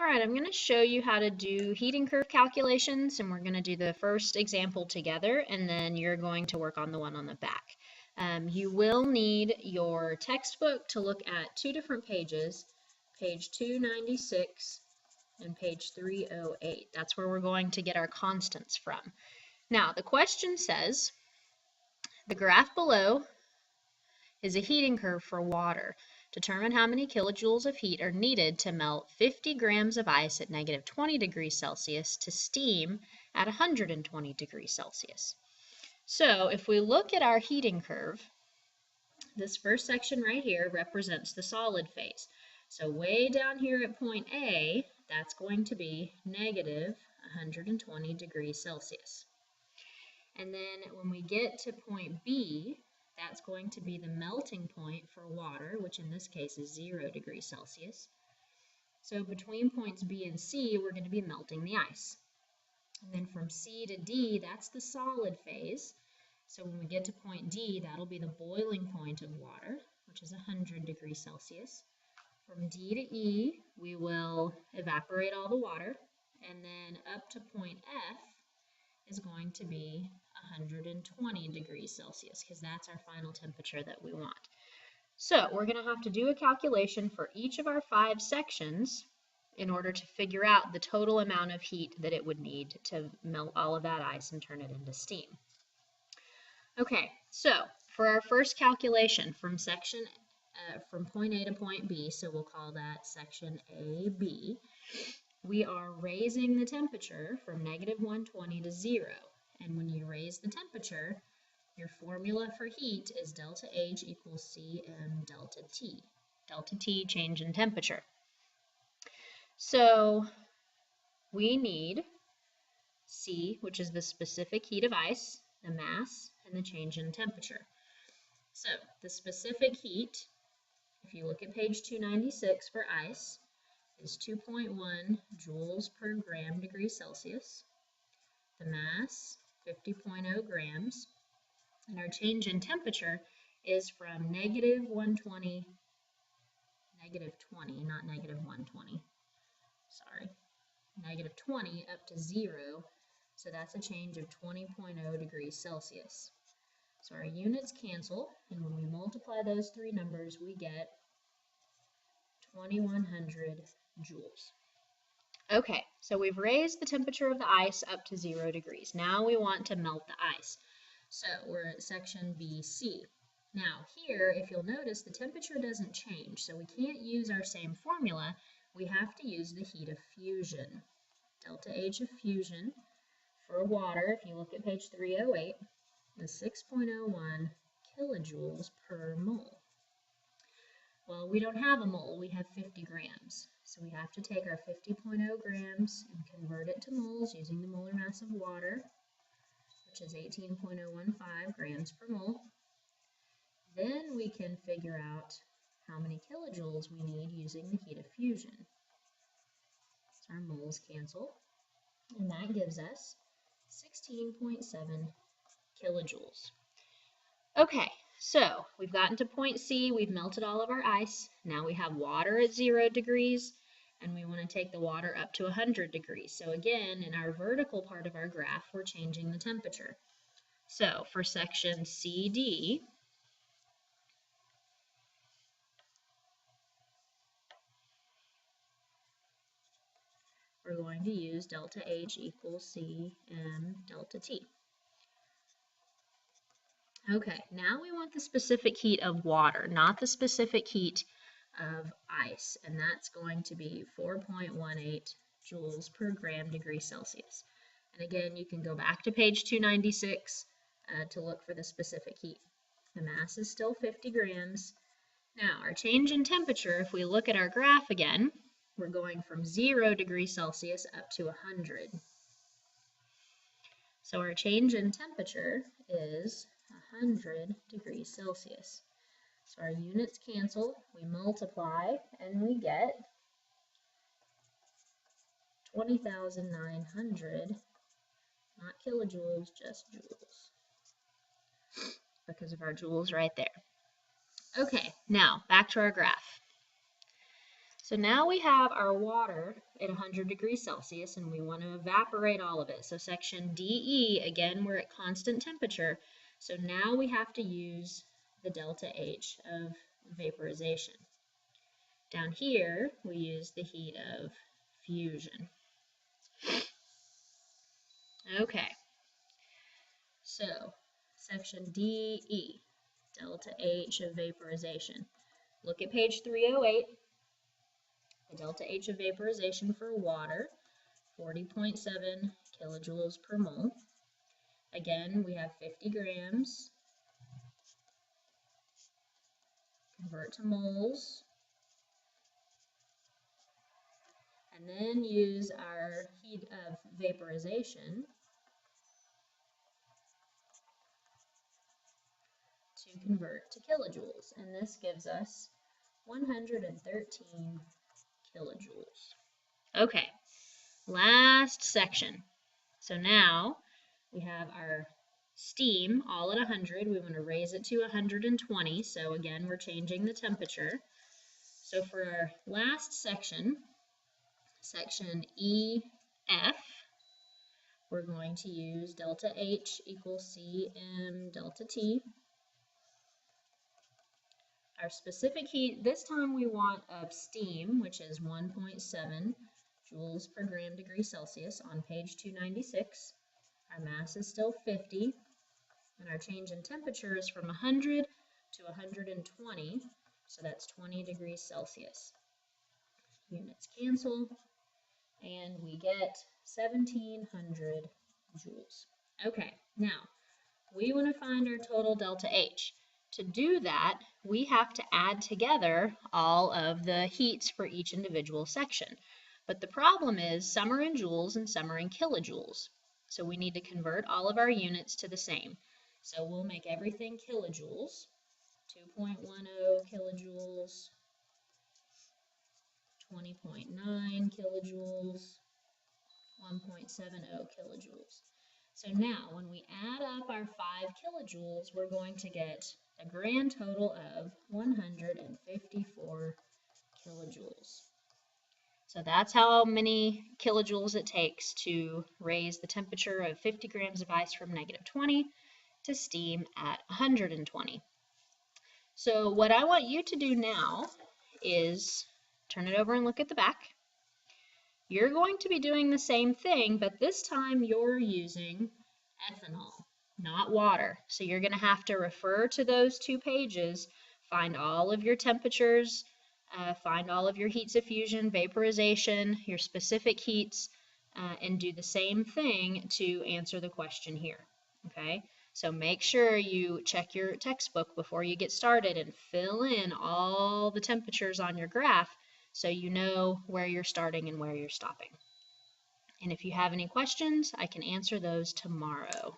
right, I'm going to show you how to do heating curve calculations, and we're going to do the first example together, and then you're going to work on the one on the back. You will need your textbook to look at two different pages, page 296 and page 308. That's where we're going to get our constants from. Now, the question says, the graph below is a heating curve for water. Determine how many kilojoules of heat are needed to melt 50 grams of ice at negative 20 degrees Celsius to steam at 120 degrees Celsius. So if we look at our heating curve, this first section right here represents the solid phase. So way down here at point A, that's going to be negative 120 degrees Celsius. And then when we get to point B, that's going to be the melting point for water, which in this case is 0 degrees Celsius. So between points B and C, we're going to be melting the ice. And then from C to D, that's the solid phase. So when we get to point D, that'll be the boiling point of water, which is 100 degrees Celsius. From D to E, we will evaporate all the water. And then up to point F is going to be 120 degrees Celsius, because that's our final temperature that we want. So we're going to have to do a calculation for each of our 5 sections in order to figure out the total amount of heat that it would need to melt all of that ice and turn it into steam. Okay, so for our first calculation from from point A to point B, so we'll call that section AB, we are raising the temperature from negative 120 to 0. And when you raise the temperature, your formula for heat is delta H equals Cm delta T. Delta T, change in temperature. So we need C, which is the specific heat of ice, the mass, and the change in temperature. So the specific heat, if you look at page 296 for ice, is 2.1 joules per gram degree Celsius. The mass, 50.0 grams. And our change in temperature is from negative 120, negative 20, not negative 120, sorry, negative 20 up to 0. So that's a change of 20.0 degrees Celsius. So our units cancel, and when we multiply those 3 numbers, we get 2100 joules. Okay, so we've raised the temperature of the ice up to 0 degrees. Now we want to melt the ice. So we're at section BC. Now here, if you'll notice, the temperature doesn't change, so we can't use our same formula. We have to use the heat of fusion. Delta H of fusion for water, if you look at page 308, is 6.01 kilojoules per mole. Well, we don't have a mole, we have 50 grams. So we have to take our 50.0 grams and convert it to moles using the molar mass of water, which is 18.015 grams per mole. Then we can figure out how many kilojoules we need using the heat of fusion. So our moles cancel, and that gives us 16.7 kilojoules. Okay, so we've gotten to point C, we've melted all of our ice. Now we have water at 0 degrees, and we want to take the water up to 100 degrees. So again, in our vertical part of our graph, we're changing the temperature. So for section CD, we're going to use delta H equals Cm delta T. Okay, now we want the specific heat of water, not the specific heat of ice, and that's going to be 4.18 joules per gram degree Celsius. And again, you can go back to page 296 to look for the specific heat. The mass is still 50 grams. Now, our change in temperature, if we look at our graph again, we're going from 0 degrees Celsius up to 100. So our change in temperature is 100 degrees Celsius. So our units cancel, we multiply, and we get 20,900, not kilojoules, just joules, because of our joules right there. Okay, now back to our graph. So now we have our water at 100 degrees Celsius and we want to evaporate all of it. So section DE, again, we're at constant temperature. So now we have to use the delta H of vaporization. Down here, we use the heat of fusion. Okay, so section DE, delta H of vaporization. Look at page 308. The delta H of vaporization for water, 40.7 kilojoules per mole. Again, we have 50 grams. Convert to moles. And then use our heat of vaporization to convert to kilojoules. And this gives us 113 kilojoules. Okay, last section. So now we have our steam all at 100. We want to raise it to 120. So again, we're changing the temperature. So for our last section, section EF, we're going to use delta H equals Cm delta T. Our specific heat, this time we want of steam, which is 1.7 joules per gram degree Celsius on page 296. Our mass is still 50, and our change in temperature is from 100 to 120, so that's 20 degrees Celsius. Units cancel, and we get 1700 joules. Okay, now we want to find our total delta H. To do that, we have to add together all of the heats for each individual section. But the problem is some are in joules and some are in kilojoules. So we need to convert all of our units to the same. So we'll make everything kilojoules. 2.10 kilojoules, 20.9 kilojoules, 1.70 kilojoules. So now, when we add up our 5 kilojoules, we're going to get a grand total of 154 kilojoules. So that's how many kilojoules it takes to raise the temperature of 50 grams of ice from -20 to steam at 120. So what I want you to do now is turn it over and look at the back. You're going to be doing the same thing, but this time you're using ethanol, not water. So you're going to have to refer to those 2 pages, find all of your temperatures, find all of your heats of fusion, vaporization, your specific heats, and do the same thing to answer the question here. Okay, so make sure you check your textbook before you get started and fill in all the temperatures on your graph so you know where you're starting and where you're stopping. And if you have any questions, I can answer those tomorrow.